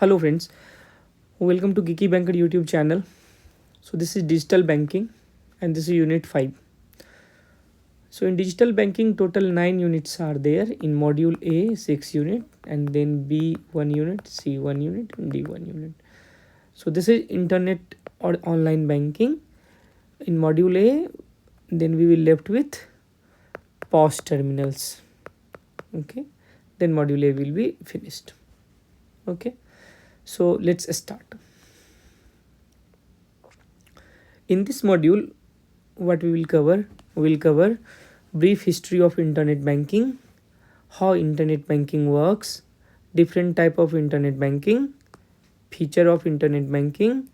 Hello friends, welcome to Geeky Banker YouTube channel. So this is digital banking and this is unit 5. So in digital banking total 9 units are there. In module A 6 unit and then B 1 unit, C 1 unit and D 1 unit. So this is internet or online banking. In module A then we will left with POS terminals. Okay, then module A will be finished. Okay, so let's start. In this module, what we will cover? We will cover brief history of internet banking, how internet banking works, different type of internet banking, feature of internet banking,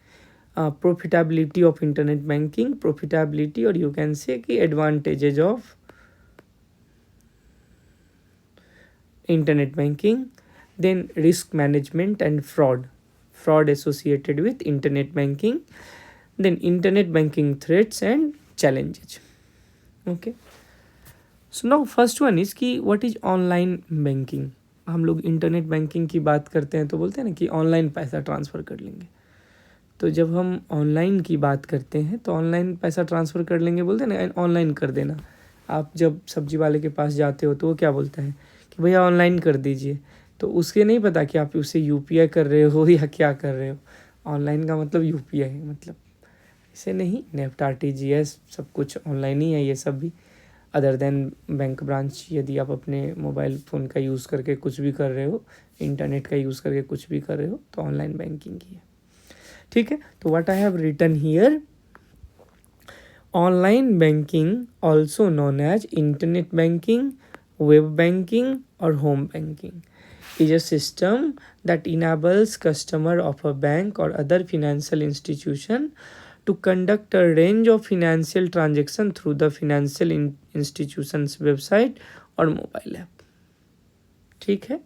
profitability of internet banking, profitability or you can say कि advantages of internet banking, then risk management and fraud associated with internet banking, then internet banking threats and challenges. Okay, so now first one is कि what is online banking. हम लोग internet banking की बात करते हैं तो बोलते हैं ना कि ऑनलाइन पैसा ट्रांसफ़र कर लेंगे. तो जब हम ऑनलाइन की बात करते हैं तो ऑनलाइन पैसा ट्रांसफ़र कर लेंगे बोलते हैं ना, ऑनलाइन कर देना. आप जब सब्जी वाले के पास जाते हो तो वो क्या बोलता है कि भैया ऑनलाइन कर दीजिए, तो उसके नहीं पता कि आप उसे यूपीआई कर रहे हो या क्या कर रहे हो. ऑनलाइन का मतलब यूपीआई है, मतलब इसे नहीं. नेफ्ट आरटीजीएस सब कुछ ऑनलाइन ही है. ये सब भी अदर देन बैंक ब्रांच, यदि आप अपने मोबाइल फ़ोन का यूज़ करके कुछ भी कर रहे हो, इंटरनेट का यूज़ करके कुछ भी कर रहे हो तो ऑनलाइन बैंकिंग ही है. ठीक है, तो what I have written here, online banking also known as internet banking, web banking और home banking is a system that enables customer of a bank or other financial institution to conduct a range of financial transaction through the financial institution's website और mobile app. ठीक है,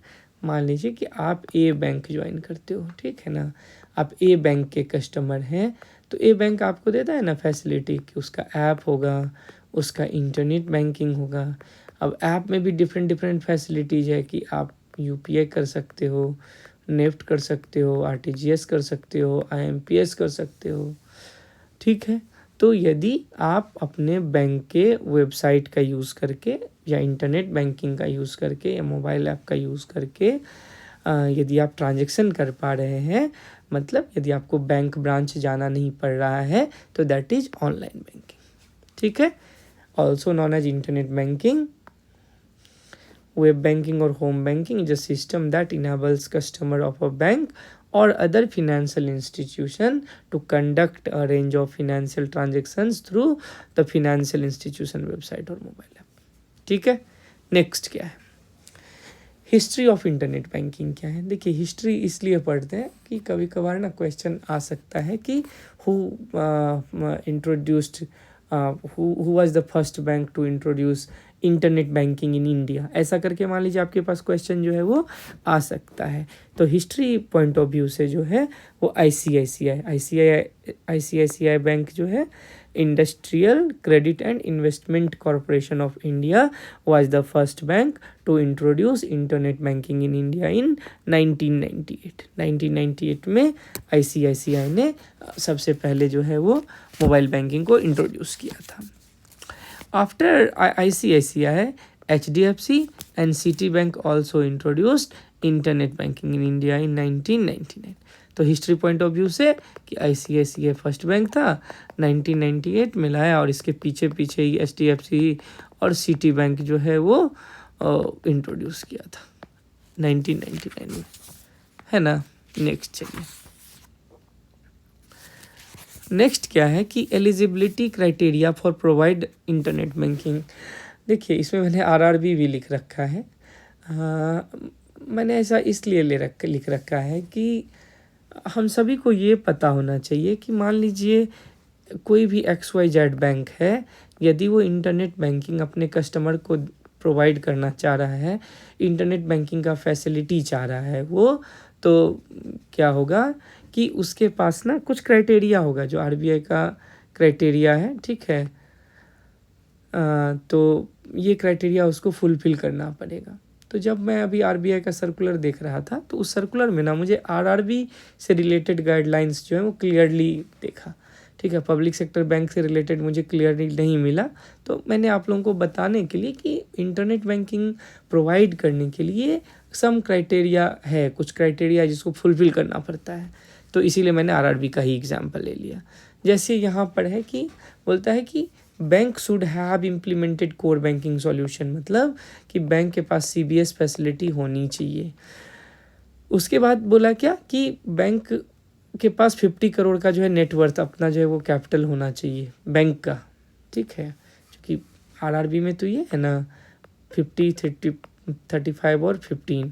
मान लीजिए कि आप ए bank join करते हो, ठीक है ना, आप ए बैंक के कस्टमर हैं, तो ए बैंक आपको देता है ना फैसिलिटी कि उसका ऐप होगा, उसका इंटरनेट बैंकिंग होगा. अब ऐप में भी डिफरेंट फैसिलिटीज़ है कि आप यूपीआई कर सकते हो, नेफ्ट कर सकते हो, आरटीजीएस कर सकते हो, आईएमपीएस कर सकते हो. ठीक है, तो यदि आप अपने बैंक के वेबसाइट का यूज़ करके या इंटरनेट बैंकिंग का यूज़ करके या मोबाइल ऐप का यूज़ करके यदि आप ट्रांजैक्शन कर पा रहे हैं, मतलब यदि आपको बैंक ब्रांच जाना नहीं पड़ रहा है, तो दैट इज़ ऑनलाइन बैंकिंग. ठीक है, also known as internet banking, web banking or home banking is a system that enables customer of a bank or other financial institution to conduct a range of financial transactions through the financial institution website or mobile app. ठीक है, next क्या है, history of internet banking क्या है. देखिए, history इसलिए पढ़ते हैं कि कभी कभार ना क्वेश्चन आ सकता है कि who introduced who was the first bank to introduce internet banking in India, ऐसा करके मान लीजिए आपके पास क्वेश्चन जो है वो आ सकता है. तो हिस्ट्री पॉइंट ऑफ व्यू से जो है वो आईसीआईसीआई बैंक जो है, Industrial Credit and Investment Corporation of India was the first bank to introduce internet banking in India in 1998 में आईसीआईसीआई ने सबसे पहले जो है वो मोबाइल बैंकिंग को इंट्रोड्यूस किया था. After ICICI, HDFC and Citibank also introduced internet banking in India इन 1999. तो हिस्ट्री पॉइंट ऑफ व्यू से कि आईसीआईसीआई फर्स्ट बैंक था, 1998 में लाया और इसके पीछे ही HDFC और सिटी बैंक जो है वो इंट्रोड्यूस किया था 1999 में, है ना. नेक्स्ट चलिए, नेक्स्ट क्या है कि eligibility criteria for provide internet banking. देखिए, इसमें मैंने आरआरबी भी लिख रखा है. मैंने ऐसा इसलिए लिख रखा है कि हम सभी को ये पता होना चाहिए कि मान लीजिए कोई भी XYZ बैंक है, यदि वो इंटरनेट बैंकिंग अपने कस्टमर को प्रोवाइड करना चाह रहा है, इंटरनेट बैंकिंग का फैसिलिटी चाह रहा है वो, तो क्या होगा कि उसके पास ना कुछ क्राइटेरिया होगा जो आरबीआई का क्राइटेरिया है. ठीक है, तो ये क्राइटेरिया उसको फुलफ़िल करना पड़ेगा. तो जब मैं अभी आरबीआई का सर्कुलर देख रहा था तो उस सर्कुलर में ना मुझे आरआरबी से रिलेटेड गाइडलाइंस जो है वो क्लियरली देखा, ठीक है। पब्लिक सेक्टर बैंक से रिलेटेड मुझे क्लियरली नहीं मिला। तो मैंने आप लोगों को बताने के लिए कि इंटरनेट बैंकिंग प्रोवाइड करने के लिए सम क्राइटेरिया है, कुछ क्राइटेरिया जिसको फुलफिल करना पड़ता है, तो इसीलिए मैंने आरआरबी का ही एग्जाम्पल ले लिया। जैसे यहाँ पर है कि बोलता है कि bank should have implemented core banking solution, मतलब कि बैंक के पास सीबीएस फैसिलिटी होनी चाहिए। उसके बाद बोला क्या कि बैंक के पास 50 करोड़ का जो है नेटवर्थ अपना जो है वो कैपिटल होना चाहिए बैंक का, ठीक है। क्योंकि आरआरबी में तो ये है ना 50, 30, 35 और 15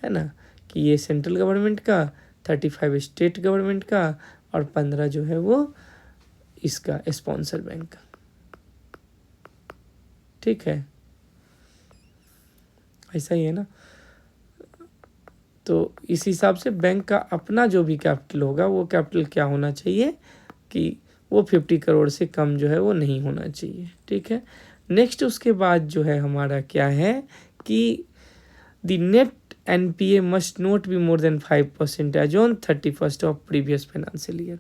है ना, कि ये सेंट्रल गवर्नमेंट का, 35 स्टेट गवर्नमेंट का और 15 जो है वो इसका स्पॉन्सर बैंक का, ठीक है। ऐसा ही है ना। तो इस हिसाब से बैंक का अपना जो भी कैपिटल होगा वो कैपिटल क्या होना चाहिए कि वो 50 करोड़ से कम जो है वो नहीं होना चाहिए, ठीक है। नेक्स्ट उसके बाद जो है हमारा क्या है कि the net NPA must not be more than 5% as on 31st of previous financial year.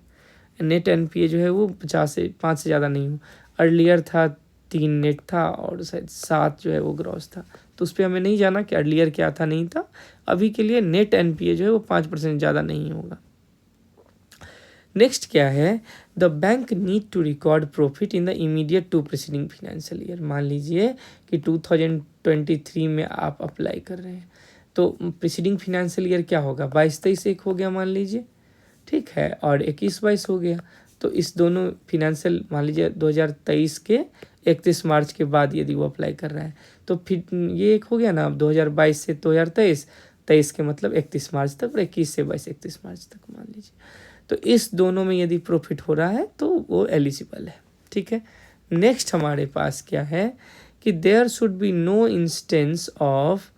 Net NPA जो है वो 5 से ज़्यादा नहीं हो। अर्लियर था 3 नेट था और शायद 7 जो है वो ग्रॉस था, तो उस पर हमें नहीं जाना कि अर्लियर क्या था नहीं था। अभी के लिए नेट एनपीए जो है वो 5% ज़्यादा नहीं होगा। नेक्स्ट क्या है, the bank need to record profit in the immediate to preceding financial year. मान लीजिए कि 2023 में आप अप्लाई कर रहे हैं, तो प्रीसीडिंग फाइनेंशियल ईयर क्या होगा, 22-23 एक हो गया मान लीजिए, ठीक है, और 21-22 हो गया। तो इस दोनों फिनेंशियल मान लीजिए 2023 के 31 मार्च के बाद यदि वो अप्लाई कर रहा है तो फिर ये एक हो गया ना, अब 2022 से 2023, 23 के मतलब 31 मार्च तक और 21 से 22 31 मार्च तक मान लीजिए। तो इस दोनों में यदि प्रॉफिट हो रहा है तो वो एलिजिबल है, ठीक है। नेक्स्ट हमारे पास क्या है कि there should be no instance of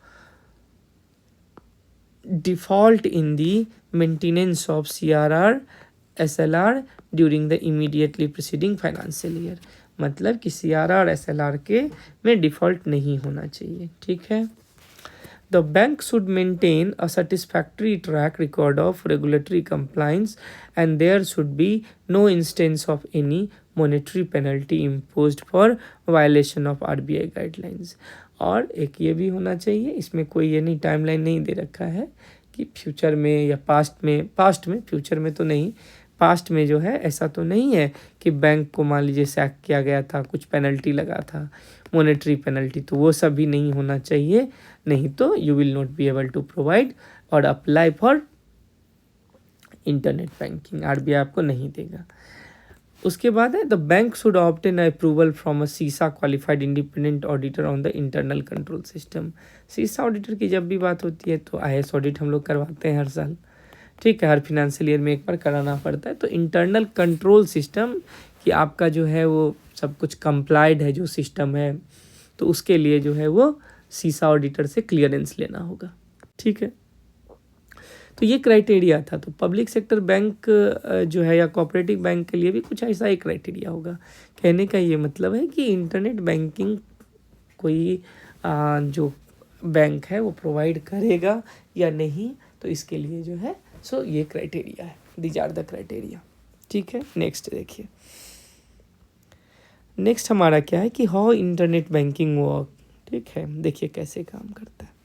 default in the maintenance of CRR SLR during the immediately preceding financial year. मतलब कि CRR SLR के में डिफॉल्ट नहीं होना चाहिए, ठीक है। The bank should maintain a satisfactory track record of regulatory compliance and there should be no instance of any monetary penalty imposed for violation of RBI guidelines। और एक ये भी होना चाहिए, इसमें कोई ये नहीं टाइमलाइन नहीं दे रखा है कि फ्यूचर में या पास्ट में फ्यूचर में तो नहीं, पास्ट में जो है ऐसा तो नहीं है कि बैंक को मान लीजिए सैक किया गया था, कुछ पेनल्टी लगा था, मॉनेटरी पेनल्टी, तो वो सब भी नहीं होना चाहिए। नहीं तो you will not be able to provide और apply for internet banking, RBI आपको नहीं देगा। उसके बाद है the bank should obtain approval from a CISA qualified independent auditor on the internal control system. CISA auditor की जब भी बात होती है तो IAS ऑडिट हम लोग करवाते हैं हर साल, ठीक है, हर फिनेंशियल ईयर में एक बार कराना पड़ता है। तो इंटरनल कंट्रोल सिस्टम कि आपका जो है वो सब कुछ कंप्लाइड है जो सिस्टम है, तो उसके लिए जो है वो सीसा ऑडिटर से क्लियरेंस लेना होगा, ठीक है। तो ये क्राइटेरिया था। तो पब्लिक सेक्टर बैंक जो है या कोऑपरेटिव बैंक के लिए भी कुछ ऐसा ही क्राइटेरिया होगा। कहने का ये मतलब है कि इंटरनेट बैंकिंग कोई जो बैंक है वो प्रोवाइड करेगा या नहीं, तो इसके लिए जो है सो ये क्राइटेरिया है, दीज आर द क्राइटेरिया, ठीक है। नेक्स्ट देखिए, नेक्स्ट हमारा क्या है कि हाउ इंटरनेट बैंकिंग वर्क, ठीक है। देखिए कैसे काम करता है।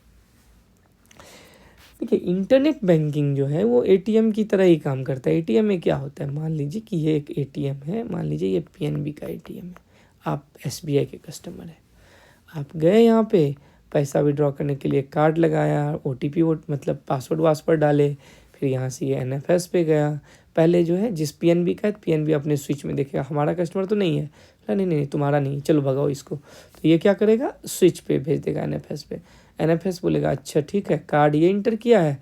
देखिए इंटरनेट बैंकिंग जो है वो ATM की तरह ही काम करता है। ATM में क्या होता है, मान लीजिए कि ये एक ATM है, मान लीजिए ये PNB का ATM है, आप SBI के कस्टमर हैं, आप गए यहाँ पे पैसा विड्रॉ करने के लिए कार्ड लगाया, OTP मतलब पासवर्ड वासवर्ड डाले, फिर यहाँ से ये NFS पे गया। पहले जो है जिस PNB का है PNB अपने स्विच में देखेगा हमारा कस्टमर तो नहीं है, नहीं तुम्हारा नहीं, चलो भगाओ इसको, तो ये क्या करेगा स्विच पे भेज देगा NFS पे। NFS बोलेगा अच्छा ठीक है, कार्ड ये इंटर किया है,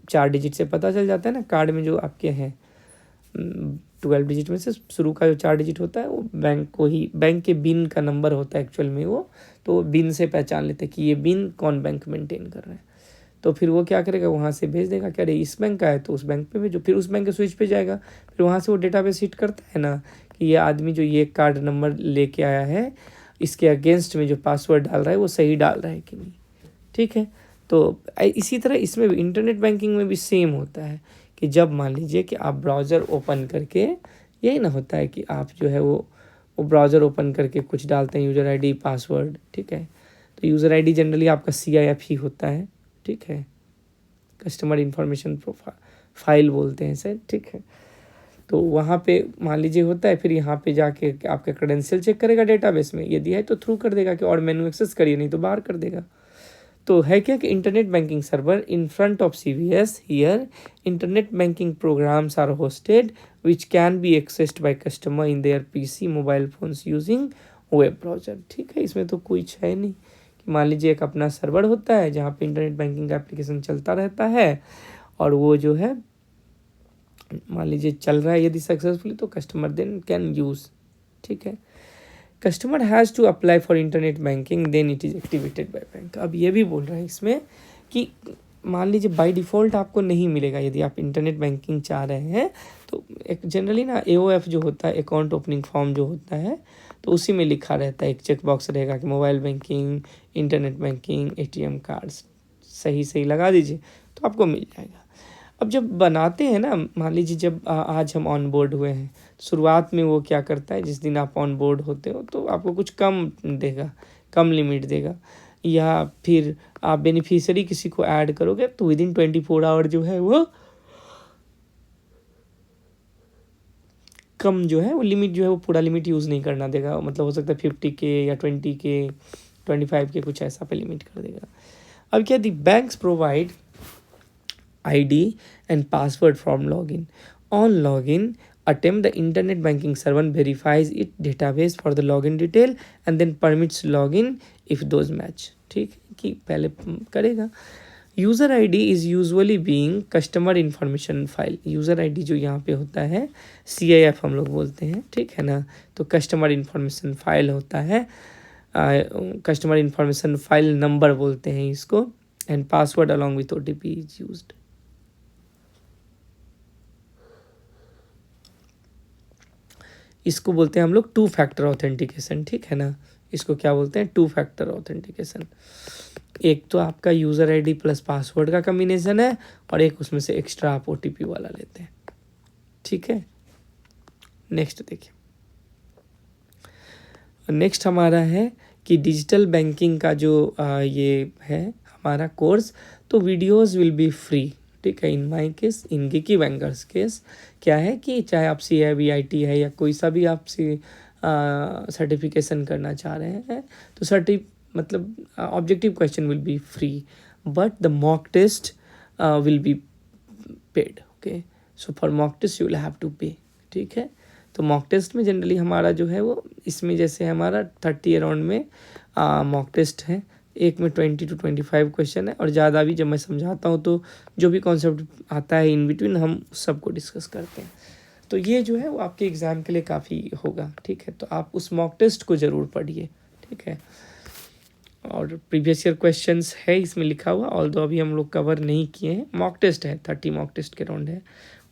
4 डिजिट से पता चल जाता है ना, कार्ड में जो आपके हैं 12 डिजिट में से शुरू का जो 4 डिजिट होता है वो बैंक को ही, बैंक के बिन का नंबर होता है एक्चुअल में वो, तो बिन से पहचान लेते हैं कि ये बिन कौन बैंक मेंटेन कर रहा है। तो फिर वो क्या करेगा वहाँ से भेज देगा कि अरे इस बैंक का है तो उस बैंक पे भेजो, फिर उस बैंक के स्विच पे जाएगा, फिर वहाँ से वो डेटाबेस हिट करता है ना कि ये आदमी जो ये कार्ड नंबर लेके आया है इसके अगेंस्ट में जो पासवर्ड डाल रहा है वो सही डाल रहा है कि नहीं, ठीक है। तो इसी तरह इसमें भी इंटरनेट बैंकिंग में भी सेम होता है कि जब मान लीजिए कि आप ब्राउज़र ओपन करके, यही ना होता है कि आप जो है वो ब्राउज़र ओपन करके कुछ डालते हैं, यूज़र आईडी पासवर्ड, ठीक है। तो यूज़र आईडी जनरली आपका CIF ही होता है, ठीक है, कस्टमर इंफॉर्मेशन फाइल बोलते हैं इसे, ठीक है। तो वहाँ पे मान लीजिए होता है, फिर यहाँ पे जाके आपका क्रेडेंशियल चेक करेगा डेटाबेस में, यदि है तो थ्रू कर देगा कि और मेनू एक्सेस करिए, नहीं तो बाहर कर देगा। तो है क्या कि internet banking server in front of CVS here internet banking programs are hosted which can be accessed by customer in their PC mobile phones using web browser, ठीक है। इसमें तो कुछ है नहीं कि मान लीजिए एक अपना सर्वर होता है जहाँ पे इंटरनेट बैंकिंग का एप्लीकेशन चलता रहता है, और वो जो है मान लीजिए चल रहा है यदि सक्सेसफुली, तो कस्टमर देन कैन यूज़, ठीक है। Customer has to apply for internet banking then it is activated by bank. अब ये भी बोल रहा है इसमें कि मान लीजिए बाय डिफ़ॉल्ट आपको नहीं मिलेगा यदि आप इंटरनेट बैंकिंग चाह रहे हैं, तो एक जनरली ना AOF जो होता है, अकाउंट ओपनिंग फॉर्म जो होता है, तो उसी में लिखा रहता है, एक चेक बॉक्स रहेगा कि mobile banking, internet banking, ATM cards सही सही लगा दीजिए तो आपको मिल जाएगा। अब जब बनाते हैं ना, मान लीजिए जब आज हम ऑन बोर्ड हुए हैं, शुरुआत में वो क्या करता है, जिस दिन आप ऑन बोर्ड होते हो तो आपको कुछ कम देगा, कम लिमिट देगा, या फिर आप बेनिफिशियरी किसी को ऐड करोगे तो विदिन 24 आवर जो है वो कम जो है वो लिमिट जो है वो पूरा लिमिट यूज़ नहीं करना देगा, मतलब हो सकता है 50K या 20K 25K कुछ ऐसा पे लिमिट कर देगा। अब क्या दी banks provide ID and password from login. On login, attempt the internet banking server verifies its database for the login detail and then permits login if those match, ठीक है कि पहले करेगा। User ID is usually being customer information file. User ID जो यहाँ पे होता है CIF हम लोग बोलते हैं, ठीक है ना। तो कस्टमर इन्फॉर्मेशन फाइल होता है, कस्टमर इन्फॉर्मेशन फाइल नंबर बोलते हैं इसको, and password along with OTP is used. इसको बोलते हैं हम लोग 2 फैक्टर ऑथेंटिकेशन, ठीक है ना। इसको क्या बोलते हैं, 2 फैक्टर ऑथेंटिकेशन। एक तो आपका यूज़र ID प्लस पासवर्ड का कम्बिनेशन है, और एक उसमें से एक्स्ट्रा आप OTP वाला लेते हैं, ठीक है। नेक्स्ट देखिए, नेक्स्ट हमारा है कि डिजिटल बैंकिंग का जो ये है हमारा कोर्स, तो वीडियोस विल बी फ्री, ठीक है। In my case, in geeky bankers case क्या है कि चाहे आप CIBIT है या कोई सा भी आप सर्टिफिकेशन करना चाह रहे हैं, तो मतलब objective question will be free but the mock test will be paid, okay. So for mock test you will have to pay, ठीक है। तो मॉक टेस्ट में जनरली हमारा जो है वो इसमें जैसे हमारा 30 अराउंड में मॉक टेस्ट है, एक में 20 to 25 क्वेश्चन है, और ज़्यादा भी जब मैं समझाता हूँ तो जो भी कॉन्सेप्ट आता है इन बिटवीन हम सबको डिस्कस करते हैं। तो ये जो है वो आपके एग्ज़ाम के लिए काफ़ी होगा, ठीक है। तो आप उस मॉक टेस्ट को ज़रूर पढ़िए, ठीक है। और प्रीवियस ईयर क्वेश्चंस है इसमें लिखा हुआ, ऑल्दो अभी हम लोग कवर नहीं किए हैं। मॉक टेस्ट है, 30 मॉक टेस्ट के राउंड है,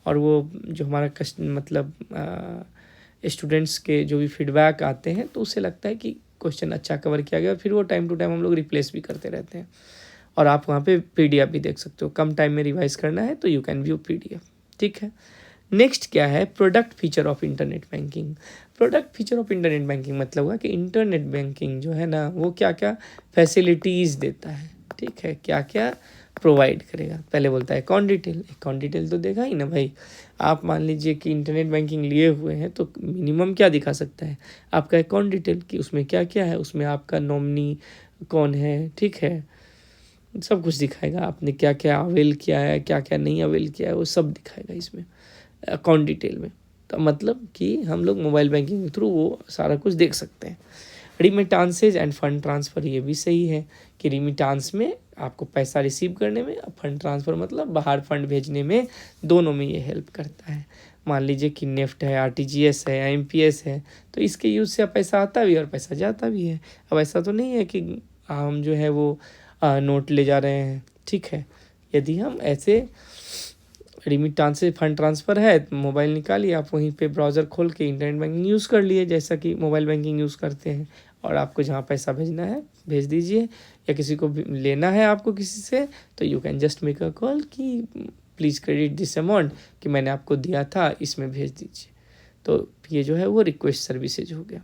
और वो जो हमारा मतलब स्टूडेंट्स के जो भी फीडबैक आते हैं तो उससे लगता है कि क्वेश्चन अच्छा कवर किया गया, फिर वो टाइम टू टाइम हम लोग रिप्लेस भी करते रहते हैं। और आप वहाँ पे PDF भी देख सकते हो, कम टाइम में रिवाइज करना है तो यू कैन व्यू PDF, ठीक है। नेक्स्ट क्या है, product feature of internet banking. Product feature of internet banking मतलब हुआ कि इंटरनेट बैंकिंग जो है ना वो क्या क्या फैसिलिटीज़ देता है, ठीक है, क्या क्या प्रोवाइड करेगा। पहले बोलता है अकाउंट डिटेल तो देगा ही ना भाई। आप मान लीजिए कि इंटरनेट बैंकिंग लिए हुए हैं तो मिनिमम क्या दिखा सकता है, आपका अकाउंट डिटेल कि उसमें क्या क्या है, उसमें आपका नॉमिनी कौन है, ठीक है, सब कुछ दिखाएगा। आपने क्या क्या अवेल किया है, क्या क्या नहीं अवेल किया है, वो सब दिखाएगा इसमें अकाउंट डिटेल में। तो मतलब कि हम लोग मोबाइल बैंकिंग के थ्रू वो सारा कुछ देख सकते हैं। रिमिटांसेज एंड फंड ट्रांसफ़र, ये भी सही है कि रिमिटांस में आपको पैसा रिसीव करने में, फंड ट्रांसफ़र मतलब बाहर फंड भेजने में, दोनों में ये हेल्प करता है। मान लीजिए कि नेफ्ट है, RTGS है, IMPS है, तो इसके यूज़ से पैसा आता भी है और पैसा जाता भी है। अब ऐसा तो नहीं है कि हम जो है वो नोट ले जा रहे हैं, ठीक है। यदि हम ऐसे रिमिटांस से फंड ट्रांसफ़र है, मोबाइल निकालिए, आप वहीं पे ब्राउज़र खोल के इंटरनेट बैंकिंग यूज़ कर लिए, जैसा कि मोबाइल बैंकिंग यूज़ करते हैं, और आपको जहाँ पैसा भेजना है भेज दीजिए, या किसी को लेना है आपको किसी से, तो you can just make a call कि प्लीज़ क्रेडिट दिस अमाउंट, कि मैंने आपको दिया था इसमें भेज दीजिए। तो ये जो है वो रिक्वेस्ट सर्विसेज हो गया।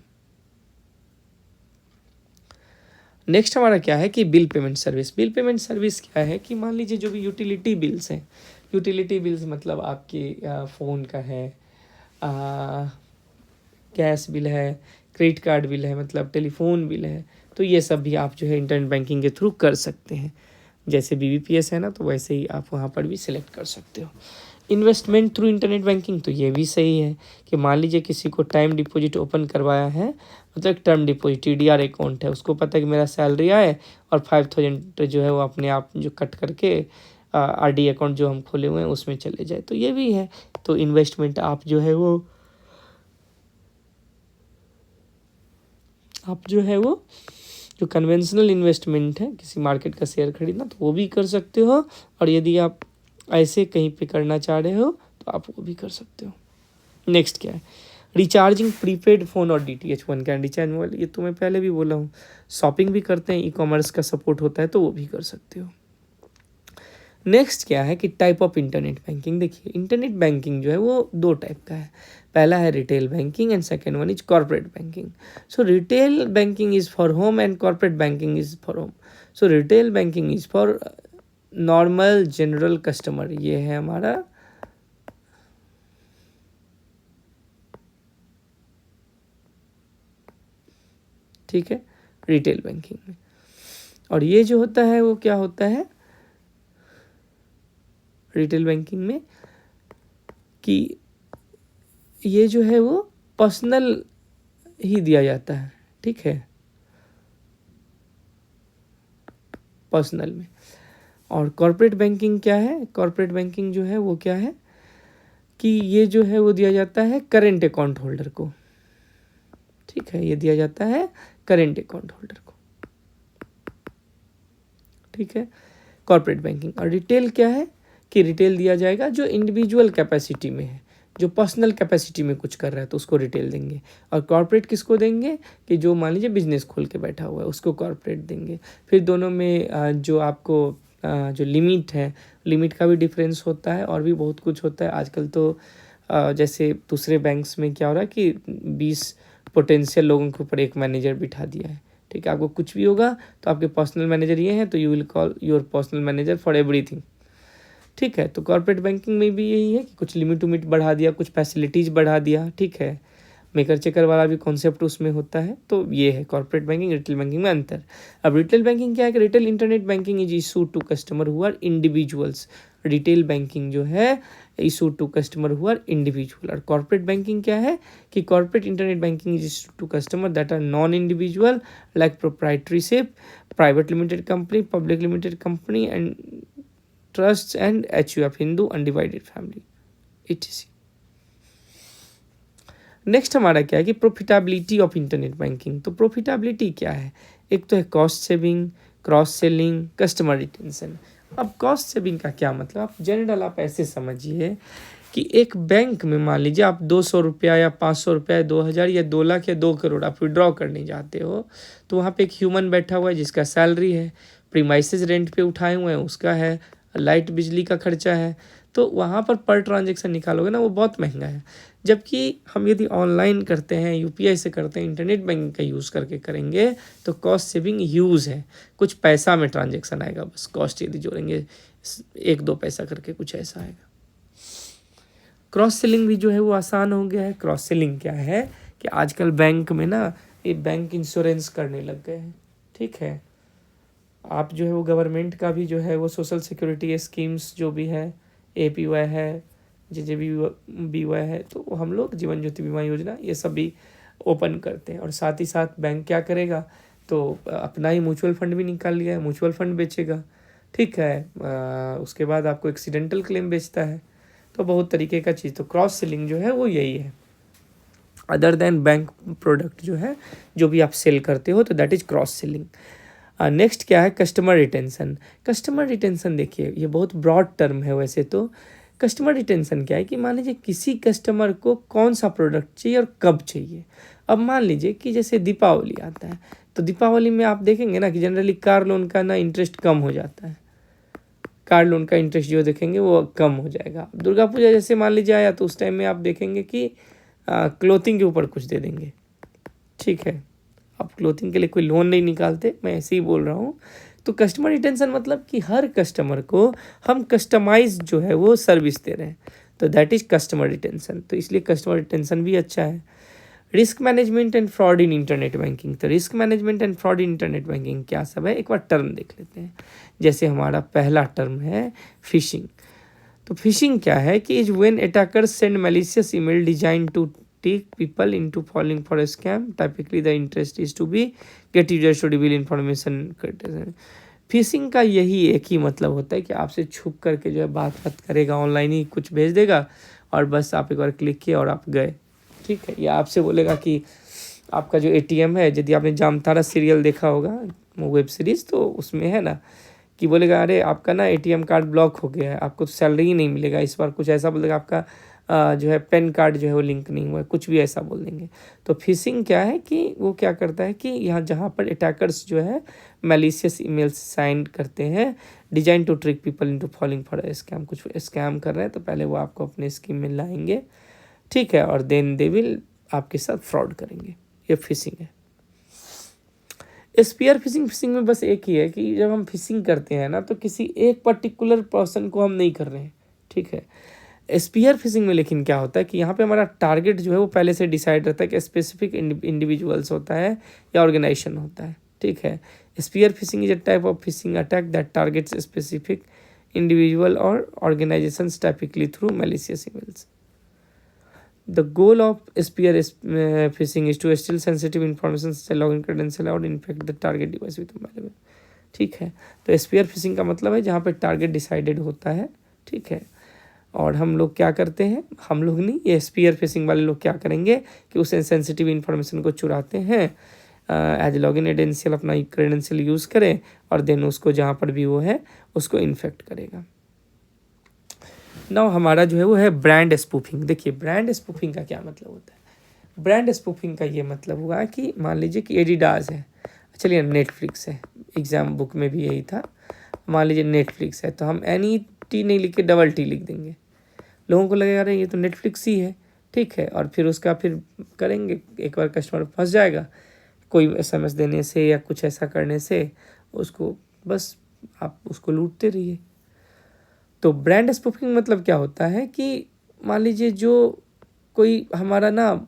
नेक्स्ट हमारा क्या है कि bill payment service. Bill payment service क्या है कि मान लीजिए जो भी यूटिलिटी बिल्स हैं, यूटिलिटी बिल्स मतलब आपकी फ़ोन का है, गैस बिल है, क्रेडिट कार्ड बिल है, मतलब टेलीफोन बिल है, तो ये सब भी आप जो है इंटरनेट बैंकिंग के थ्रू कर सकते हैं। जैसे BBPS है ना, तो वैसे ही आप वहाँ पर भी सिलेक्ट कर सकते हो। इन्वेस्टमेंट थ्रू इंटरनेट बैंकिंग, तो ये भी सही है कि मान लीजिए किसी को टाइम डिपॉजिट ओपन करवाया है, मतलब एक टर्म डिपॉजिट TDR अकाउंट है, उसको पता है कि मेरा सैलरी आए और 5,000 जो है वो अपने आप जो कट करके RD अकाउंट जो हम खोले हुए हैं उसमें चले जाए, तो ये भी है। तो इन्वेस्टमेंट आप जो है वो जो कन्वेंशनल इन्वेस्टमेंट है, किसी मार्केट का शेयर खरीदना, तो वो भी कर सकते हो, और यदि आप ऐसे कहीं पे करना चाह रहे हो तो आप वो भी कर सकते हो। नेक्स्ट क्या है, रिचार्जिंग प्रीपेड फ़ोन और DTH one can recharge mobile, ये तो मैं पहले भी बोला हूँ। शॉपिंग भी करते हैं, E-कॉमर्स का सपोर्ट होता है तो वो भी कर सकते हो। नेक्स्ट क्या है कि टाइप ऑफ इंटरनेट बैंकिंग। देखिए इंटरनेट बैंकिंग जो है वो दो टाइप का है, पहला है retail banking and second one is corporate banking. So retail banking is for home and corporate banking is for home. So retail banking is for normal general customer, ये है हमारा ठीक है रिटेल बैंकिंग में। और ये जो होता है वो क्या होता है रिटेल बैंकिंग में कि ये जो है वो पर्सनल ही दिया जाता है, ठीक है, पर्सनल में। और कॉर्पोरेट बैंकिंग क्या है, कॉर्पोरेट बैंकिंग जो है वो क्या है कि ये जो है वो दिया जाता है करेंट अकाउंट होल्डर को, ठीक है, ये दिया जाता है करेंट अकाउंट होल्डर को, ठीक है, कॉर्पोरेट बैंकिंग। और रिटेल क्या है कि रिटेल दिया जाएगा जो इंडिविजुअल कैपेसिटी में है, जो पर्सनल कैपेसिटी में कुछ कर रहा है तो उसको रिटेल देंगे। और कॉर्पोरेट किसको देंगे कि जो मान लीजिए बिजनेस खोल के बैठा हुआ है उसको कॉर्पोरेट देंगे। फिर दोनों में जो आपको जो लिमिट है, लिमिट का भी डिफरेंस होता है, और भी बहुत कुछ होता है। आजकल तो जैसे दूसरे बैंक्स में क्या हो रहा है कि 20 पोटेंशियल लोगों के ऊपर एक मैनेजर बिठा दिया है, ठीक है, आपको कुछ भी होगा तो आपके पर्सनल मैनेजर ये हैं तो you will call your personal manager for everything, ठीक है। तो कॉर्पोरेट बैंकिंग में भी यही है कि कुछ लिमिट उमिट बढ़ा दिया, कुछ फैसिलिटीज़ बढ़ा दिया, ठीक है, मेकर चेकर वाला भी कॉन्सेप्ट उसमें होता है। तो ये है कॉर्पोरेट बैंकिंग रिटेल बैंकिंग में अंतर। अब रिटेल बैंकिंग क्या है कि retail internet banking is issue to customer who are individuals. Retail banking जो है issue to customer who are individual. और कॉर्पोरेट बैंकिंग क्या है कि corporate internet banking is issue to customer that are non individual like proprietorship, private limited company, public limited company and trust and HUF Hindu undivided family etc। Next हमारा क्या है कि profitability of internet banking. तो profitability क्या है, एक तो है cost saving, cross selling, customer retention. अब कॉस्ट सेविंग का क्या मतलब, आप जनरल आप ऐसे समझिए कि एक बैंक में मान लीजिए आप 200 रुपया या 500 रुपया, 2000 या 2 लाख या 2 करोड़ आप विड्रॉ करने जाते हो, तो वहाँ पे एक ह्यूमन बैठा हुआ है जिसका सैलरी है, प्रीमाइसेस रेंट पे उठाए हुए हैं उसका है, लाइट बिजली का खर्चा है, तो वहाँ पर ट्रांजेक्शन निकालोगे ना वो बहुत महंगा है। जबकि हम यदि ऑनलाइन करते हैं, UPI से करते हैं, इंटरनेट बैंकिंग का यूज़ करके करेंगे तो कॉस्ट सेविंग यूज़ है, कुछ पैसा में ट्रांजेक्शन आएगा, बस कॉस्ट यदि जोड़ेंगे 1-2 पैसा करके कुछ ऐसा आएगा। क्रॉस सेलिंग भी जो है वो आसान हो गया है। क्रॉस सेलिंग क्या है कि आजकल बैंक में ना ये बैंक इंश्योरेंस करने लग गए हैं, ठीक है, आप जो है वो गवर्नमेंट का भी जो है वो सोशल सिक्योरिटी स्कीम्स जो भी है, APY है, JJBY है, तो हम लोग जीवन ज्योति बीमा योजना ये सब भी ओपन करते हैं। और साथ ही साथ बैंक क्या करेगा तो अपना ही म्यूचुअल फंड भी निकाल लिया है, म्यूचुअल फंड बेचेगा, ठीक है, उसके बाद आपको एक्सीडेंटल क्लेम बेचता है, तो बहुत तरीके का चीज़। तो क्रॉस सेलिंग जो है वो यही है, अदर देन बैंक प्रोडक्ट जो है जो भी आप सेल करते हो तो that is cross selling. Next क्या है कस्टमर रिटेंशन। कस्टमर रिटेंशन देखिए ये बहुत ब्रॉड टर्म है वैसे तो, कस्टमर रिटेंशन क्या है कि मान लीजिए किसी कस्टमर को कौन सा प्रोडक्ट चाहिए और कब चाहिए। अब मान लीजिए कि जैसे दीपावली आता है, तो दीपावली में आप देखेंगे ना कि जनरली कार लोन का ना इंटरेस्ट कम हो जाता है, कार लोन का इंटरेस्ट जो देखेंगे वो कम हो जाएगा। दुर्गा पूजा जैसे मान लीजिए आया, तो उस टाइम में आप देखेंगे कि क्लोथिंग के ऊपर कुछ दे देंगे, ठीक है। आप क्लोथिंग के लिए कोई लोन नहीं निकालते, मैं ऐसे ही बोल रहा हूँ। तो कस्टमर रिटेंशन मतलब कि हर कस्टमर को हम कस्टमाइज जो है वो सर्विस दे रहे हैं, तो दैट इज कस्टमर रिटेंशन। तो इसलिए कस्टमर रिटेंशन भी अच्छा है। Risk management and fraud in internet banking. तो risk management and fraud in internet banking क्या सब है, एक बार टर्म देख लेते हैं। जैसे हमारा पहला टर्म है फिशिंग। तो फिशिंग क्या है कि is when attackers send malicious email design to take people into falling for a scam, typically the interest is to be get users to reveal information. Phishing का यही एक ही मतलब होता है कि आपसे छुप करके जो है बात करेगा, ऑनलाइन ही कुछ भेज देगा और बस आप एक बार क्लिक किए और आप गए, ठीक है। या आपसे बोलेगा कि आपका जो एटीएम है, यदि आपने जामतारा सीरियल देखा होगा वेब सीरीज़, तो उसमें है ना कि बोलेगा अरे आपका ना एटीएम कार्ड ब्लॉक हो गया है, आपको तो सैलरी ही नहीं मिलेगा इस बार, कुछ ऐसा बोलेगा, आपका जो है पेन कार्ड जो है वो लिंक नहीं हुआ है, कुछ भी ऐसा बोल देंगे। तो फिशिंग क्या है कि वो क्या करता है कि यहाँ जहाँ पर अटैकर्स जो है मैलिशियस ईमेल्स साइन करते हैं, design to trick people into falling for a scam, कुछ स्कैम कर रहे हैं तो पहले वो आपको अपने स्कीम में लाएंगे, ठीक है, और देन दे विल आपके साथ फ्रॉड करेंगे। ये फिशिंग है। स्पीयर फिशिंग में बस एक ही है कि जब हम फिशिंग करते हैं ना, तो किसी एक पर्टिकुलर पर्सन को हम नहीं कर रहे हैं, ठीक है। स्पीयर फिशिंग में लेकिन क्या होता है कि यहाँ पे हमारा टारगेट जो है वो पहले से डिसाइड रहता है कि स्पेसिफिक इंडिविजुअल्स होता है या ऑर्गेनाइजेशन होता है, ठीक है। Spear phishing is a type of phishing attack that targets specific individual और organisations, typically through malicious emails. The goal of spear phishing is to steal sensitive information such as login credential और infect the target device with malware, ठीक है। तो spear fishing का मतलब है जहाँ पे टारगेट डिसाइडेड होता है, ठीक है। और हम लोग क्या करते हैं, हम लोग नहीं, ये स्पीयर फिशिंग वाले लोग क्या करेंगे कि उस सेंसिटिव इन्फॉर्मेशन को चुराते हैं, एज लॉगिन क्रेडेंशियल, अपना क्रेडेंशियल यूज़ करें और देन उसको जहाँ पर भी वो है उसको इन्फेक्ट करेगा। नाउ हमारा जो है वो है ब्रांड स्पूफिंग। देखिए ब्रांड स्पूफिंग का क्या मतलब होता है। ब्रांड स्पूफिंग का ये मतलब हुआ कि मान लीजिए कि एडिडास है, चलिए नेटफ्लिक्स है, एग्जाम बुक में भी यही था। मान लीजिए नेटफ्लिक्स है, तो हम NET नहीं लिख के डबल T लिख देंगे, लोगों को लगेगा अरे ये तो नेटफ्लिक्स ही है, ठीक है। और फिर उसका फिर करेंगे, एक बार कस्टमर फंस जाएगा कोई SMS देने से या कुछ ऐसा करने से, उसको बस आप उसको लूटते रहिए। तो ब्रांड स्पूफिंग मतलब क्या होता है कि मान लीजिए जो कोई हमारा ना,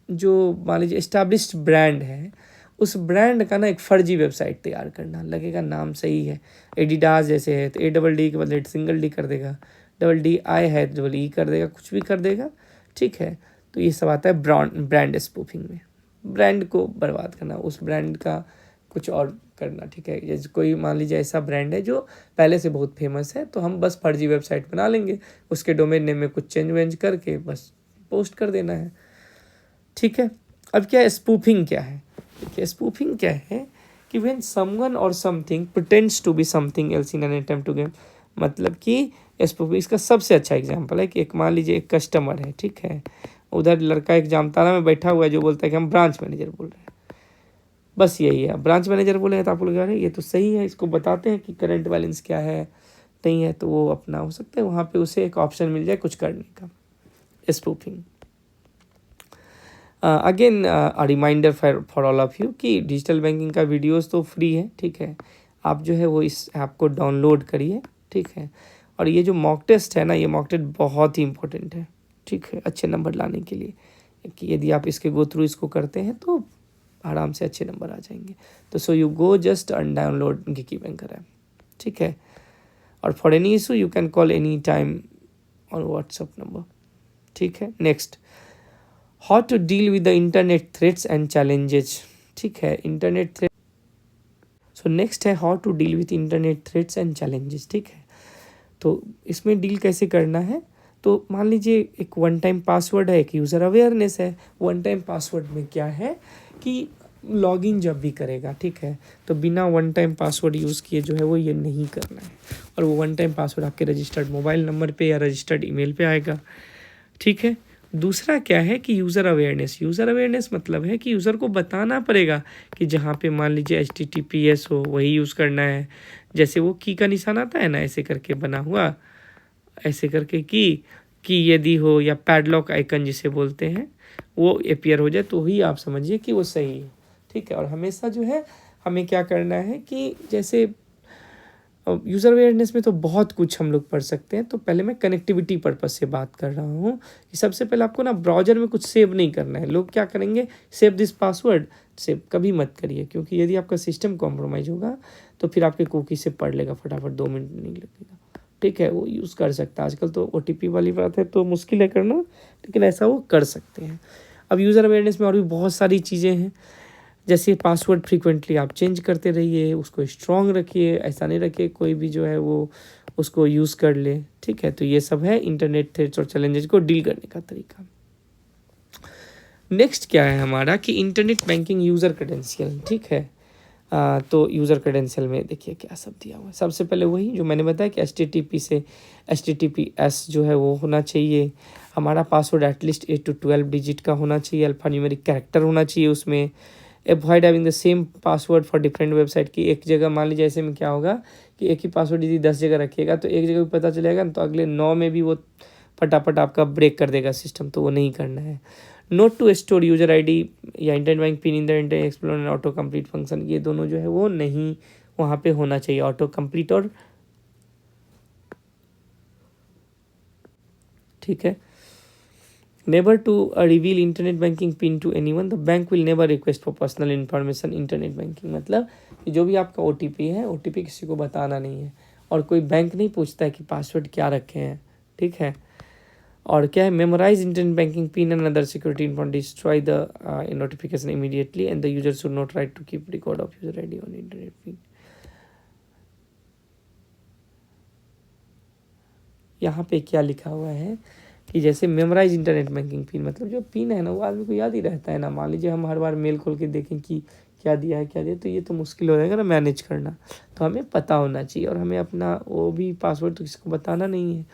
जो मान लीजिए एस्टैब्लिश्ड ब्रांड है, उस ब्रांड का ना एक फर्जी वेबसाइट तैयार करना, लगेगा नाम सही है, एडिडास जैसे है तो ADD के बदले सिंगल D कर देगा, DI है तो E कर देगा, कुछ भी कर देगा, ठीक है। तो ये सब आता है ब्रांड स्पूफिंग में, ब्रांड को बर्बाद करना, उस ब्रांड का कुछ और करना, ठीक है। जैसे कोई मान लीजिए ऐसा ब्रांड है जो पहले से बहुत फेमस है, तो हम बस फर्जी वेबसाइट बना लेंगे, उसके डोमेन नेम में कुछ चेंज वेंज करके बस पोस्ट कर देना है, ठीक है। अब क्या है स्पूफिंग, क्या है, देखिए स्पूफिंग क्या है कि when someone or something pretends to be something else in an attempt to game, मतलब कि स्पूफिंग इसका सबसे अच्छा एग्जांपल है कि एक मान लीजिए एक कस्टमर है, ठीक है, उधर लड़का एक जामतारा में बैठा हुआ है जो बोलता है कि हम ब्रांच मैनेजर बोल रहे हैं, बस यही है। ब्रांच मैनेजर बोले तो आप लोग अरे ये तो सही है, इसको बताते हैं कि करंट बैलेंस क्या है नहीं है, तो वो अपना हो सकता है वहाँ पे उसे एक ऑप्शन मिल जाए कुछ करने का, spoofing. Again reminder for all of you कि डिजिटल बैंकिंग का वीडियोस तो फ्री है, ठीक है, आप जो है वो इस ऐप को डाउनलोड करिए, ठीक है। और ये जो मॉक टेस्ट है ना, ये मॉक टेस्ट बहुत ही इंपॉर्टेंट है, ठीक है, अच्छे नंबर लाने के लिए, कि यदि आप इसके गो थ्रू इसको करते हैं तो आराम से अच्छे नंबर आ जाएंगे। तो so you go just download geeky banker app, ठीक है। और for any issue you can call any time on WhatsApp number, ठीक है। Next, how to deal with the internet threats and challenges, ठीक है, इंटरनेट थ्रेट। सो नेक्स्ट है how to deal with internet threats and challenges, ठीक है। तो इसमें deal कैसे करना है, तो मान लीजिए एक वन टाइम पासवर्ड है, एक यूज़र अवेयरनेस है। वन टाइम पासवर्ड में क्या है कि लॉगिन जब भी करेगा, ठीक है, तो बिना वन टाइम पासवर्ड यूज़ किए जो है वो ये नहीं करना है। और वो वन टाइम पासवर्ड आपके रजिस्टर्ड मोबाइल नंबर पे या रजिस्टर्ड ईमेल पे आएगा, ठीक है। दूसरा क्या है कि यूज़र अवेयरनेस। यूज़र अवेयरनेस मतलब है कि यूज़र को बताना पड़ेगा कि जहाँ पे मान लीजिए HTTPS हो वही यूज़ करना है। जैसे वो की का निशान आता है ना, ऐसे करके बना हुआ, ऐसे करके की यदि हो, या पैडलॉक आइकन जिसे बोलते हैं, वो अपियर हो जाए तो ही आप समझिए कि वो सही है, ठीक है। और हमेशा जो है हमें क्या करना है कि जैसे यूज़र अवेयरनेस में तो बहुत कुछ हम लोग पढ़ सकते हैं। तो पहले मैं कनेक्टिविटी पर्पस से बात कर रहा हूँ कि सबसे पहले आपको ना ब्राउज़र में कुछ सेव नहीं करना है। लोग क्या करेंगे, सेव दिस पासवर्ड, सेव कभी मत करिए, क्योंकि यदि आपका सिस्टम कॉम्प्रोमाइज़ होगा तो फिर आपके कुकी से पढ़ लेगा फटाफट, 2 मिनट नहीं लगेगा, ठीक है। वो यूज़ कर सकता है। आजकल तो OTP वाली बात है तो मुश्किल है करना, लेकिन ऐसा वो कर सकते हैं। अब यूज़र अवेयरनेस में और भी बहुत सारी चीज़ें हैं, जैसे पासवर्ड फ्रीक्वेंटली आप चेंज करते रहिए, उसको स्ट्रॉन्ग रखिए, ऐसा नहीं रखिए कोई भी जो है वो उसको यूज़ कर ले, ठीक है। तो ये सब है इंटरनेट थ्रेट्स और चैलेंजेस को डील करने का तरीका। नेक्स्ट क्या है हमारा कि इंटरनेट बैंकिंग यूज़र क्रेडेंशियल, ठीक है। तो यूज़र क्रेडेंशियल में देखिए क्या सब दिया हुआ है। सबसे पहले वही जो मैंने बताया कि HTTP से HTTPS जो है वो होना चाहिए। हमारा पासवर्ड एटलीस्ट 8 to 12 डिजिट का होना चाहिए, अल्फा न्यूमेरिक कैरेक्टर होना चाहिए उसमें। Avoid having the same password for different website की। एक जगह मान लीजिए ऐसे में क्या होगा कि एक ही पासवर्ड यदि 10 जगह रखिएगा तो एक जगह भी पता चलेगा ना, तो अगले 9 में भी वो फटाफट आपका ब्रेक कर देगा सिस्टम, तो वो नहीं करना है। Not to store user ID या internet bank PIN in the Internet Explorer auto complete function, ये दोनों जो है वो नहीं वहाँ पे होना चाहिए, ऑटो कंप्लीट और, ठीक है। Never to reveal internet banking pin to anyone, the bank will never request for personal information internet banking, मतलब कि जो भी आपका OTP है, OTP किसी को बताना नहीं है। और कोई बैंक नहीं पूछता है कि पासवर्ड क्या रखे हैं, ठीक है। और क्या है, memorise internet banking pin and other security information, destroy the notification immediately and the user should not write to keep record of user ID on internet pin. यहाँ पे क्या लिखा हुआ है कि जैसे मेमोराइज इंटरनेट बैंकिंग पिन, मतलब जो पिन है ना वो आदमी को याद ही रहता है ना। मान लीजिए हम हर बार मेल खोल के देखें कि क्या दिया है क्या दिया, तो ये तो मुश्किल हो जाएगा ना मैनेज करना। तो हमें पता होना चाहिए, और हमें अपना वो भी पासवर्ड तो किसी को बताना नहीं है,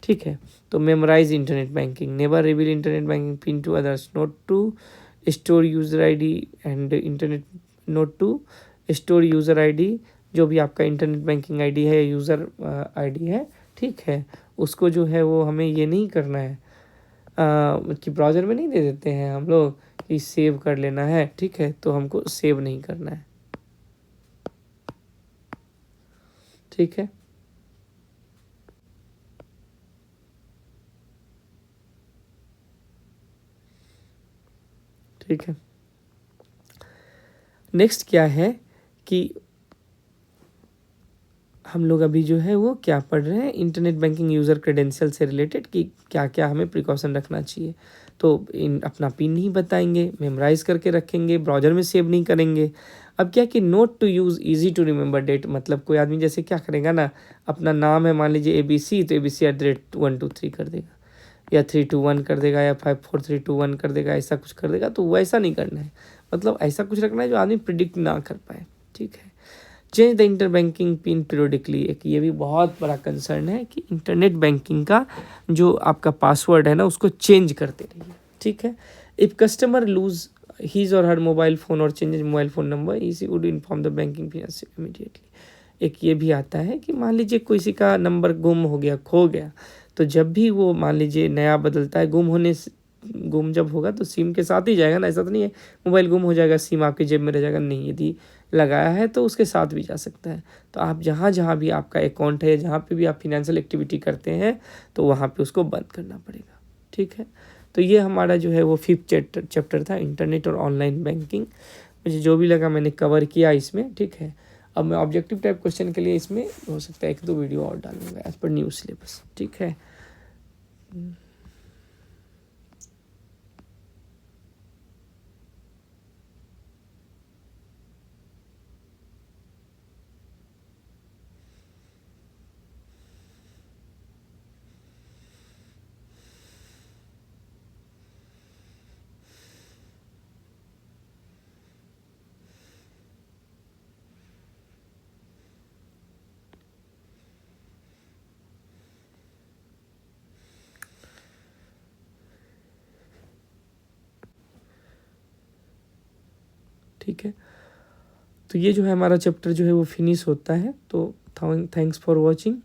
ठीक है। तो memorise internet banking, never reveal internet banking pin to others, not to store user ID and internet, not to store user ID, जो भी आपका इंटरनेट बैंकिंग आईडी है, यूज़र आईडी है, ठीक है, उसको जो है वो हमें ये नहीं करना है कि ब्राउज़र में नहीं दे देते हैं हम लोग कि सेव कर लेना है, ठीक है, तो हमको सेव नहीं करना है, ठीक है। ठीक है, नेक्स्ट क्या है कि हम लोग अभी जो है वो क्या पढ़ रहे हैं, इंटरनेट बैंकिंग यूज़र क्रेडेंशियल से रिलेटेड कि क्या क्या हमें प्रिकॉशन रखना चाहिए। तो इन अपना पिन नहीं बताएंगे, मेमोराइज करके रखेंगे, ब्राउज़र में सेव नहीं करेंगे। अब क्या कि not to use easy to remember date, मतलब कोई आदमी जैसे क्या करेगा ना, अपना नाम है मान लीजिए ABC, तो ABC@123 कर देगा, या 321 कर देगा, या 54321 कर देगा, ऐसा कुछ कर देगा। तो वैसा नहीं करना है, मतलब ऐसा कुछ रखना है जो आदमी प्रिडिक्ट ना कर पाए, ठीक है। Change the inter banking pin periodically, एक ये भी बहुत बड़ा कंसर्न है कि इंटरनेट बैंकिंग का जो आपका पासवर्ड है ना उसको चेंज करते रहिए, ठीक है। इफ़ कस्टमर लूज हीज और हर मोबाइल फ़ोन और चेंजेज मोबाइल फ़ोन नंबर, इसी would inform the banking pin immediately. एक ये भी आता है कि मान लीजिए किसी का नंबर गुम हो गया, खो गया, तो जब भी वो मान लीजिए नया बदलता है, गुम जब होगा तो सिम के साथ ही जाएगा ना, ऐसा तो नहीं है मोबाइल गुम हो जाएगा सिम आपकी जेब में रह जाएगा, नहीं। यदि लगाया है तो उसके साथ भी जा सकता है। तो आप जहाँ जहाँ भी आपका अकाउंट है, जहाँ पे भी आप फिनेंशियल एक्टिविटी करते हैं, तो वहाँ पे उसको बंद करना पड़ेगा, ठीक है। तो ये हमारा जो है वो 5th चैप्टर था, इंटरनेट और ऑनलाइन बैंकिंग। मुझे जो भी लगा मैंने कवर किया इसमें, ठीक है। अब मैं ऑब्जेक्टिव टाइप क्वेश्चन के लिए इसमें हो सकता है 1-2 वीडियो और डालूंगा एज पर न्यू सिलेबस, ठीक है। ठीक है। तो ये जो है हमारा चैप्टर जो है वो फिनिश होता है। तो थैंक्स फॉर वॉचिंग।